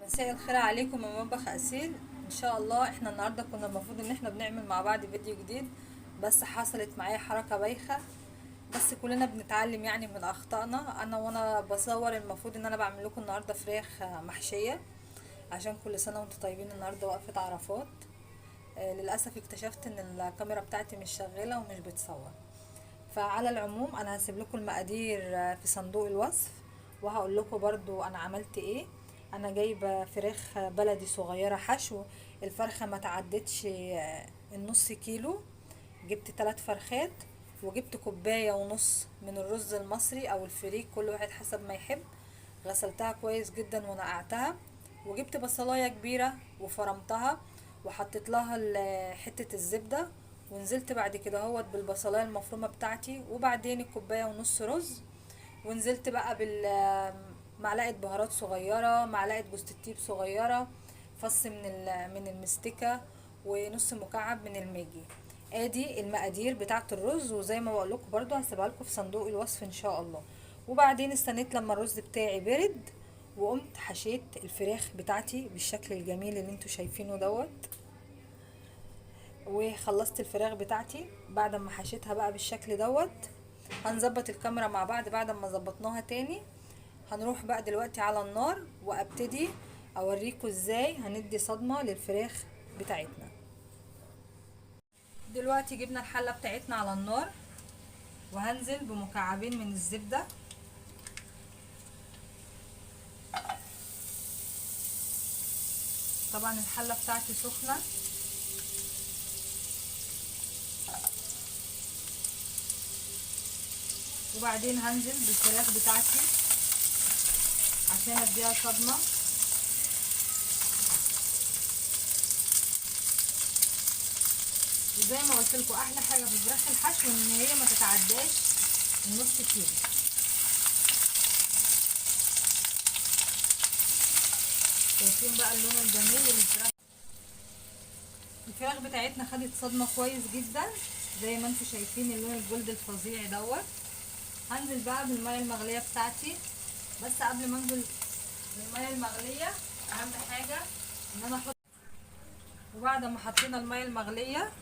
مساء الخير عليكم من مطبخ أسيل. ان شاء الله احنا النهارده كنا المفروض ان احنا بنعمل مع بعض فيديو جديد، بس حصلت معايا حركه بايخه. بس كلنا بنتعلم يعني من اخطائنا. وانا بصور المفروض ان انا بعمل لكم النهارده فراخ محشيه، عشان كل سنه وانتم طيبين. النهارده وقفه عرفات. للاسف اكتشفت ان الكاميرا بتاعتي مش شغاله ومش بتصور. فعلى العموم انا هسيب لكم المقادير في صندوق الوصف، وهقول لكم برضو انا عملت ايه. انا جايبه فراخ بلدي صغيره حشو. الفرخه ما تعدتش النص كيلو. جبت 3 فرخات، وجبت كوبايه ونص من الرز المصري او الفريك، كل واحد حسب ما يحب. غسلتها كويس جدا ونقعتها. وجبت بصلايه كبيره وفرمتها، وحطيت لها حته الزبده. ونزلت بعد كده اهوت بالبصلايه المفرومه بتاعتي، وبعدين الكوبايه ونص رز. ونزلت بقى معلقه بهارات صغيره، معلقه جوز الطيب صغيره، فص من المستكه، ونص مكعب من الماجي. ادي المقادير بتاعه الرز، وزي ما بقول لكم برده هسيبها لكم في صندوق الوصف ان شاء الله. وبعدين استنيت لما الرز بتاعي برد، وقمت حشيت الفراخ بتاعتي بالشكل الجميل اللي انتوا شايفينه دوت. وخلصت الفراخ بتاعتي بعد ما حشيتها بقى بالشكل دوت. هنظبط الكاميرا مع بعض بعد ما ظبطناها تاني. هنروح بقى دلوقتي على النار، وابتدي اوريكم ازاي هندي صدمة للفراخ بتاعتنا. دلوقتي جبنا الحلة بتاعتنا على النار، وهنزل بمكعبين من الزبدة. طبعا الحلة بتاعتي سخنة. وبعدين هنزل بالفراخ بتاعتي عشان اديها صدمة. وزي ما قلت لكم احلى حاجة في فراخ الحشو ان هي ما تتعداش النص كيلو. شايفين بقى اللون الجميل للفراخ. الفراخ بتاعتنا خدت صدمة كويس جدا، زي ما انتم شايفين اللون الجلد الفظيع دوت. هنزل بقى بالمية المغلية بتاعتي. بس قبل ما انزل بالمية المغلية اهم حاجة ان انا احط. وبعد ما حطينا المية المغلية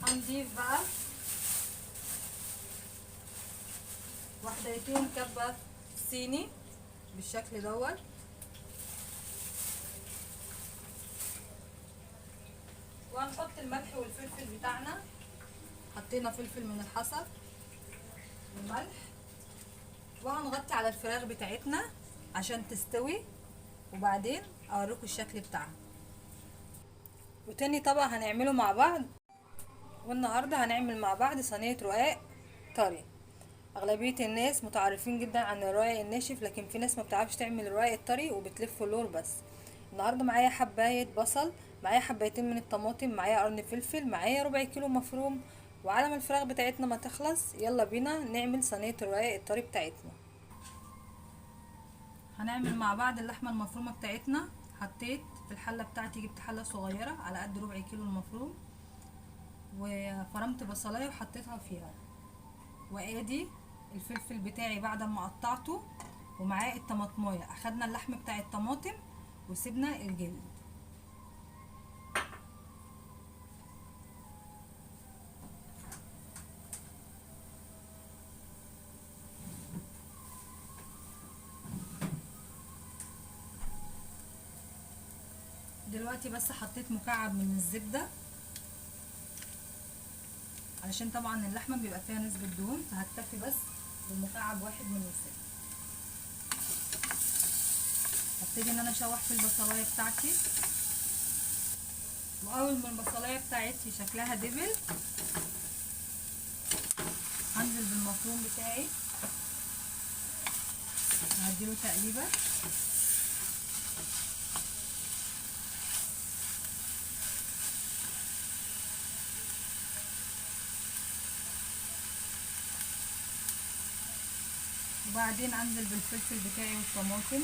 هنضيف بقى وحدتين كبة صيني بالشكل دوت. وهنحط الملح والفلفل بتاعنا. حطينا فلفل من الحصى والملح. وهنغطي على الفراخ بتاعتنا عشان تستوي، وبعدين اوريكم الشكل بتاعها. وتاني طبق هنعمله مع بعض. والنهارده هنعمل مع بعض صينيه رقاق طري. اغلبيه الناس متعرفين جدا عن الرقاق الناشف، لكن في ناس ما بتعرفش تعمل الرقاق الطري وبتلف اللور بس. النهارده معايا حبايه بصل، معايا حبايتين من الطماطم، معايا قرن فلفل، معايا ربع كيلو مفروم. وعلى ما الفراخ بتاعتنا ما تخلص يلا بينا نعمل صينيه الرقاق الطري بتاعتنا. هنعمل مع بعض اللحمه المفرومه بتاعتنا. حطيت في الحله بتاعتي، جبت حله صغيره على قد ربع كيلو المفروم، وفرمت بصلايه وحطيتها فيها. وادي الفلفل بتاعي بعد ما قطعته، ومعاه الطماطمايه. اخدنا اللحم بتاع الطماطم وسيبنا الجلد. دلوقتي بس حطيت مكعب من الزبده، علشان طبعا اللحمه بيبقى فيها نسبه دهون، فهكتفي بس بمكعب واحد من الزبده. هبتدي ان انا اشوح في البصلايه بتاعتي. واول ما البصلايه بتاعتي شكلها دبل، هنزل بالمفروم بتاعي وهديله تقليبه. وبعدين انزل بالفلفل بتاعي والطماطم.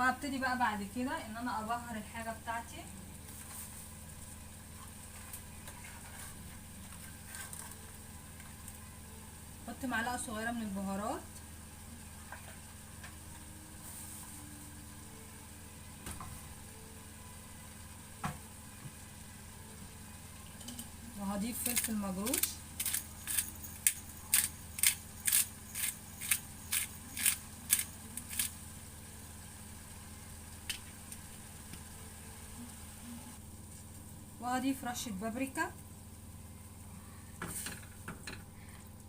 وهبتدي بقى بعد كده ان انا ابهر الحاجه بتاعتي. احط معلقه صغيره من البهارات، وهضيف فلفل مجروش، وهضيف رشه بابريكا.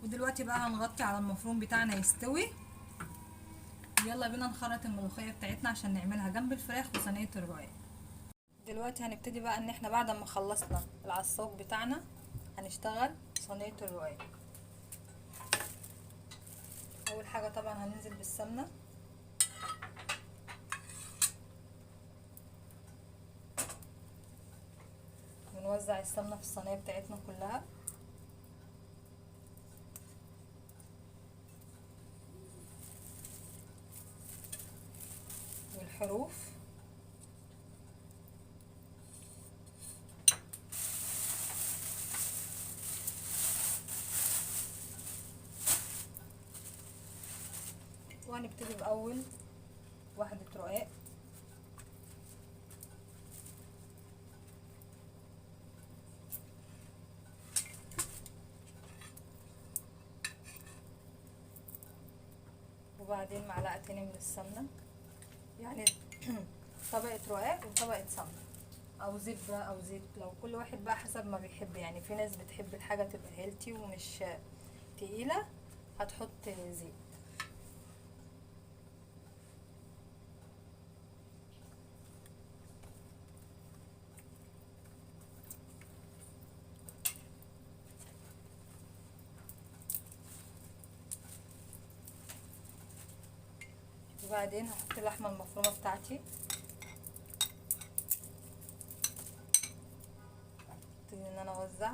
ودلوقتي بقى هنغطي على المفروم بتاعنا يستوي. يلا بينا نخرط الملوخيه بتاعتنا عشان نعملها جنب الفراخ وصينيه الرقاق. دلوقتي هنبتدي بقى ان احنا بعد ما خلصنا العصاق بتاعنا هنشتغل صينيه الرقاق. اول حاجه طبعا هننزل بالسمنه، ونوزع السمنه في الصينيه بتاعتنا كلها. والحروف، وهنبتدي باول واحده رقاق. وبعدين معلقتين من السمنه، يعني طبقه رقاق وطبقه سمنه او زبده او زيت، لو كل واحد بقى حسب ما بيحب. يعني في ناس بتحب الحاجه تبقى هيلتي ومش تقيله، هتحط زيت. وبعدين هحط اللحمه المفرومه بتاعتي، ابتدي ان انا اوزع.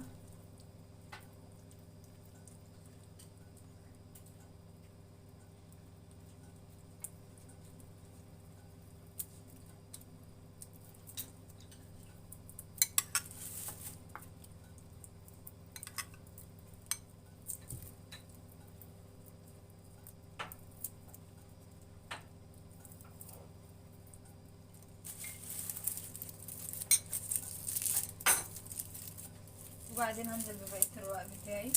وبعدين هنزل ببقيه الرقاق بتاعي،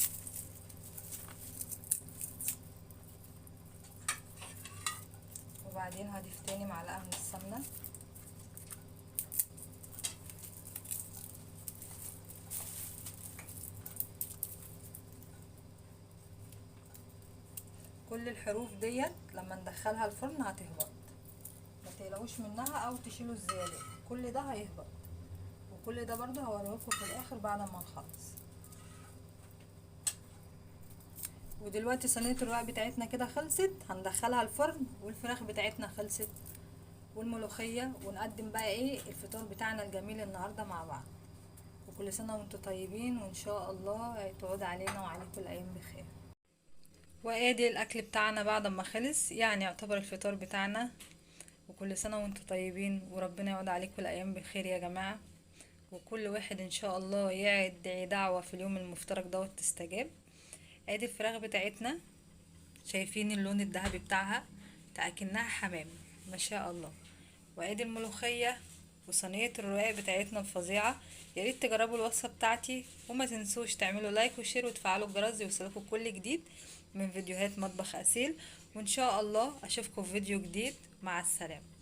وبعدين هضيف تاني معلقه من السمنه، كل الحروف ديت لما ندخلها الفرن هتهبط، ما تقلقوش منها او تشيلوا الزياده، كل ده هيهبط. وكل ده برضو هوريكم في الاخر بعد ما نخلص. ودلوقتي صينيه الرقاق بتاعتنا كده خلصت، هندخلها الفرن. والفراخ بتاعتنا خلصت والملوخيه، ونقدم بقى ايه الفطار بتاعنا الجميل النهارده مع بعض. وكل سنه وانتم طيبين، وان شاء الله تعود علينا وعليكم الايام بخير. وادي الاكل بتاعنا بعد ما خلص، يعني يعتبر الفطار بتاعنا. وكل سنه وانتم طيبين، وربنا يعود عليكم الايام بخير يا جماعه. وكل واحد ان شاء الله يدعي دعوه في اليوم المفترج دوت تستجاب. ادي الفراخ بتاعتنا، شايفين اللون الذهبي بتاعها، تأكنها حمام ما شاء الله. وادي الملوخيه وصينيه الرقاق بتاعتنا الفظيعه. يا ريت تجربوا الوصفه بتاعتي، وما تنسوش تعملوا لايك وشير وتفعلوا الجرس يوصلكم كل جديد من فيديوهات مطبخ أصيل. وان شاء الله اشوفكم في فيديو جديد. مع السلامه.